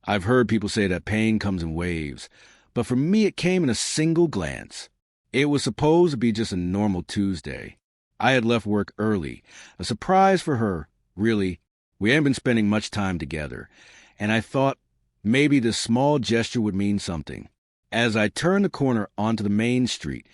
I've heard people say that pain comes in waves, but for me it came in a single glance. It was supposed to be just a normal Tuesday. I had left work early, a surprise for her, really. We hadn't been spending much time together, and I thought maybe this small gesture would mean something. As I turned the corner onto the main street,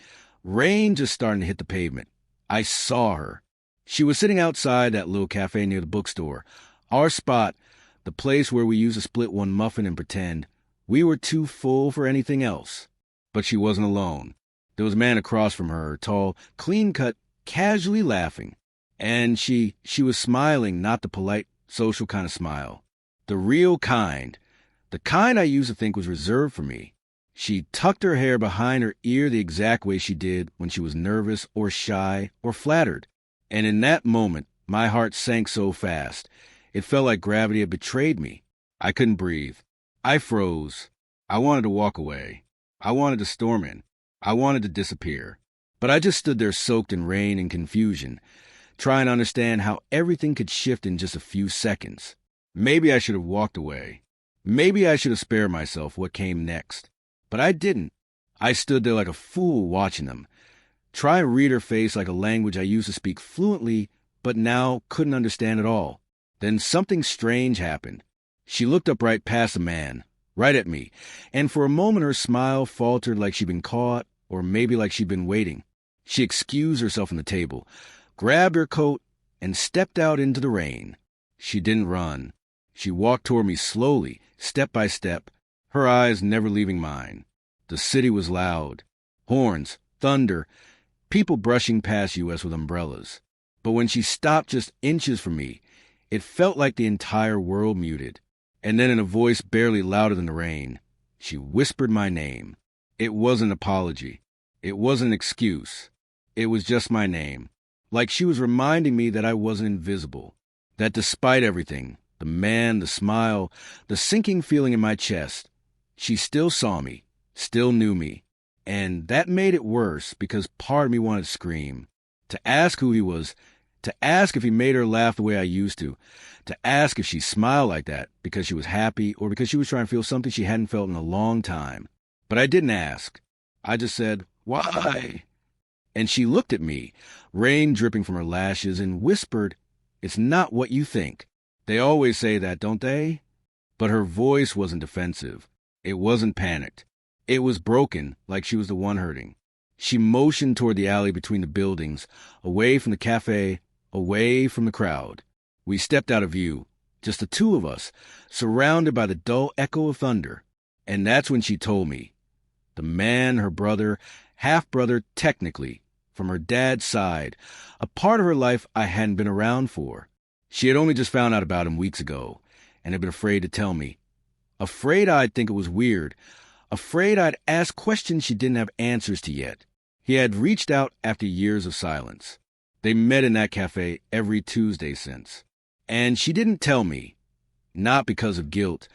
rain just starting to hit the pavement, I saw her. She was sitting outside that little cafe near the bookstore, our spot, the place where we used to split one muffin and pretend we were too full for anything else. But she wasn't alone. There was a man across from her, tall, clean-cut, casually laughing. And she was smiling, not the polite, social kind of smile. The real kind. The kind I used to think was reserved for me. She tucked her hair behind her ear the exact way she did when she was nervous or shy or flattered. And in that moment, my heart sank so fast, it felt like gravity had betrayed me. I couldn't breathe. I froze. I wanted to walk away. I wanted to storm in. I wanted to disappear. But I just stood there soaked in rain and confusion, trying to understand how everything could shift in just a few seconds. Maybe I should have walked away. Maybe I should have spared myself what came next. But I didn't. I stood there like a fool watching them, trying to read her face like a language I used to speak fluently, but now couldn't understand at all. Then something strange happened. She looked up right past the man, right at me, and for a moment her smile faltered like she'd been caught, or maybe like she'd been waiting. She excused herself from the table, grabbed her coat, and stepped out into the rain. She didn't run. She walked toward me slowly, step by step, her eyes never leaving mine. The city was loud. Horns, thunder, people brushing past us with umbrellas. But when she stopped just inches from me, it felt like the entire world muted. And then in a voice barely louder than the rain, she whispered my name. It wasn't an apology. It wasn't an excuse. It was just my name. Like she was reminding me that I wasn't invisible. That despite everything, the man, the smile, the sinking feeling in my chest, she still saw me, still knew me. And that made it worse because part of me wanted to scream. To ask who he was, to ask if he made her laugh the way I used to ask if she smiled like that because she was happy or because she was trying to feel something she hadn't felt in a long time. But I didn't ask. I just said, "Why?" And she looked at me, rain dripping from her lashes, and whispered, "It's not what you think." They always say that, don't they? But her voice wasn't defensive. It wasn't panicked. It was broken, like she was the one hurting. She motioned toward the alley between the buildings, away from the cafe, away from the crowd. We stepped out of view, just the two of us, surrounded by the dull echo of thunder. And that's when she told me. The man, her brother, half-brother technically, from her dad's side, a part of her life I hadn't been around for. She had only just found out about him weeks ago, and had been afraid to tell me. Afraid I'd think it was weird. Afraid I'd ask questions she didn't have answers to yet. He had reached out after years of silence. They met in that cafe every Tuesday since. And she didn't tell me, not because of guilt,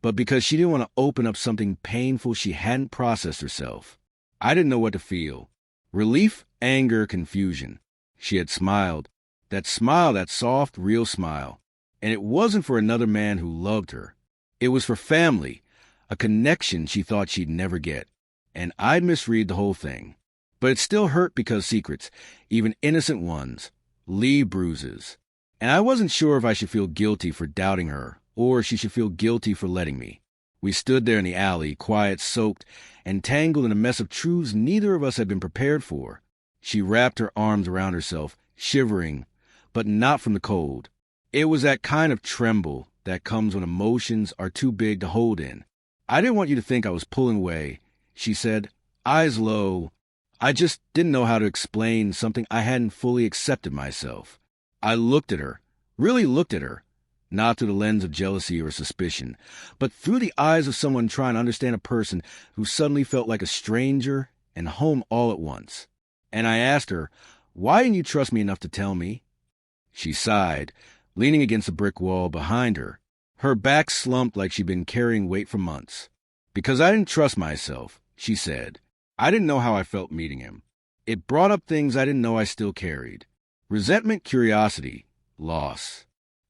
but because she didn't want to open up something painful she hadn't processed herself. I didn't know what to feel. Relief, anger, confusion. She had smiled. That smile, that soft, real smile. And it wasn't for another man who loved her. It was for family, a connection she thought she'd never get. And I'd misread the whole thing. But it still hurt because secrets, even innocent ones, leave bruises. And I wasn't sure if I should feel guilty for doubting her, or she should feel guilty for letting me. We stood there in the alley, quiet, soaked, and tangled in a mess of truths neither of us had been prepared for. She wrapped her arms around herself, shivering, but not from the cold. It was that kind of tremble that comes when emotions are too big to hold in. "I didn't want you to think I was pulling away," she said, eyes low. I just didn't know how to explain something I hadn't fully accepted myself. I looked at her, really looked at her, not through the lens of jealousy or suspicion, but through the eyes of someone trying to understand a person who suddenly felt like a stranger and home all at once. And I asked her, "Why didn't you trust me enough to tell me?" She sighed, leaning against the brick wall behind her, her back slumped like she'd been carrying weight for months. "Because I didn't trust myself," she said. "I didn't know how I felt meeting him. It brought up things I didn't know I still carried. Resentment, curiosity, loss.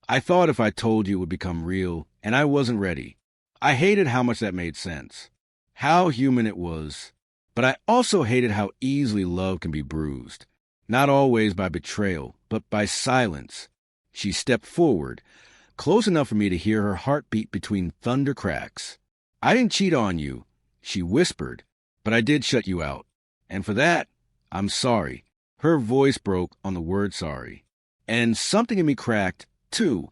I thought if I told you it would become real, and I wasn't ready. I hated how much that made sense, how human it was, but I also hated how easily love can be bruised, not always by betrayal, but by silence. She stepped forward, close enough for me to hear her heartbeat between thunder cracks. I didn't cheat on you, she whispered, but I did shut you out. And for that, I'm sorry. Her voice broke on the word sorry. And something in me cracked, too,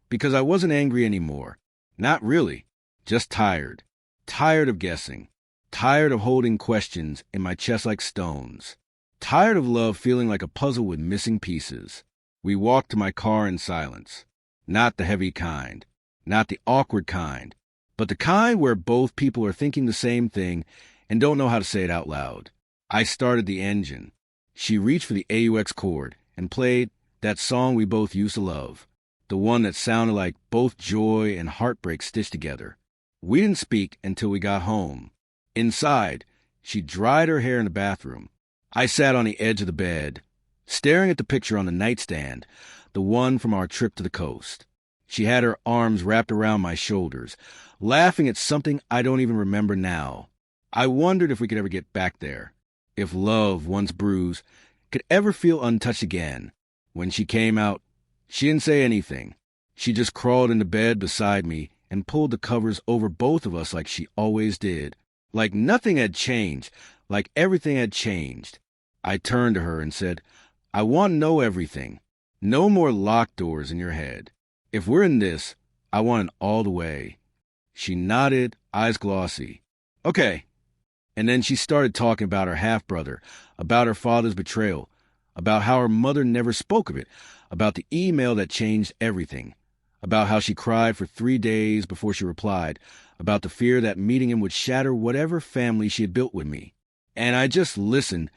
because I wasn't angry anymore. Not really, just tired. Tired of guessing. Tired of holding questions in my chest like stones. Tired of love feeling like a puzzle with missing pieces. We walked to my car in silence. Not the heavy kind. Not the awkward kind. But the kind where both people are thinking the same thing and don't know how to say it out loud. I started the engine. She reached for the AUX cord and played that song we both used to love. The one that sounded like both joy and heartbreak stitched together. We didn't speak until we got home. Inside, she dried her hair in the bathroom. I sat on the edge of the bed, staring at the picture on the nightstand, the one from our trip to the coast. She had her arms wrapped around my shoulders, laughing at something I don't even remember now. I wondered if we could ever get back there, if love, once bruised, could ever feel untouched again. When she came out, she didn't say anything. She just crawled into bed beside me and pulled the covers over both of us like she always did. Like nothing had changed, like everything had changed. I turned to her and said, I want to know everything. No more locked doors in your head. If we're in this, I want it all the way. She nodded, eyes glossy. Okay. And then she started talking about her half-brother, about her father's betrayal, about how her mother never spoke of it, about the email that changed everything, about how she cried for 3 days before she replied, about the fear that meeting him would shatter whatever family she had built with me. And I just listened,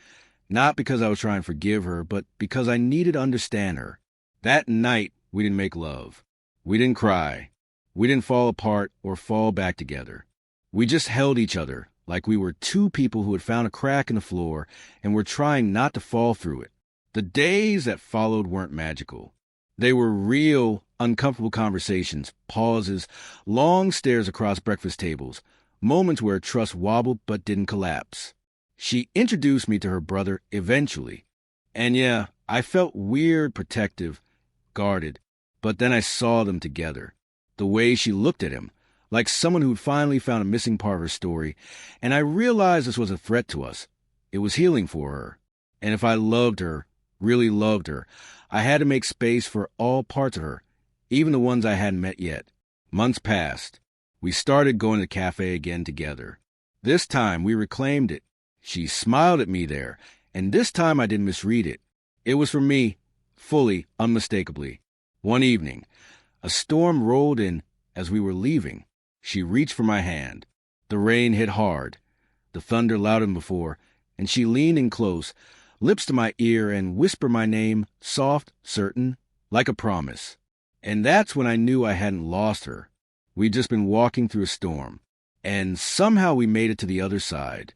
not because I was trying to forgive her, but because I needed to understand her. That night, we didn't make love. We didn't cry. We didn't fall apart or fall back together. We just held each other like we were two people who had found a crack in the floor and were trying not to fall through it. The days that followed weren't magical. They were real, uncomfortable conversations, pauses, long stares across breakfast tables, moments where trust wobbled but didn't collapse. She introduced me to her brother eventually. And yeah, I felt weird, protective, guarded, but then I saw them together. The way she looked at him, like someone who'd finally found a missing part of her story, and I realized this was a threat to us. It was healing for her. And if I loved her, really loved her, I had to make space for all parts of her, even the ones I hadn't met yet. Months passed. We started going to the cafe again together. This time, we reclaimed it. She smiled at me there, and this time I didn't misread it. It was for me, fully, unmistakably. One evening, a storm rolled in as we were leaving. She reached for my hand. The rain hit hard, the thunder louder than before, and she leaned in close, lips to my ear, and whispered my name, soft, certain, like a promise. And that's when I knew I hadn't lost her. We'd just been walking through a storm, and somehow we made it to the other side.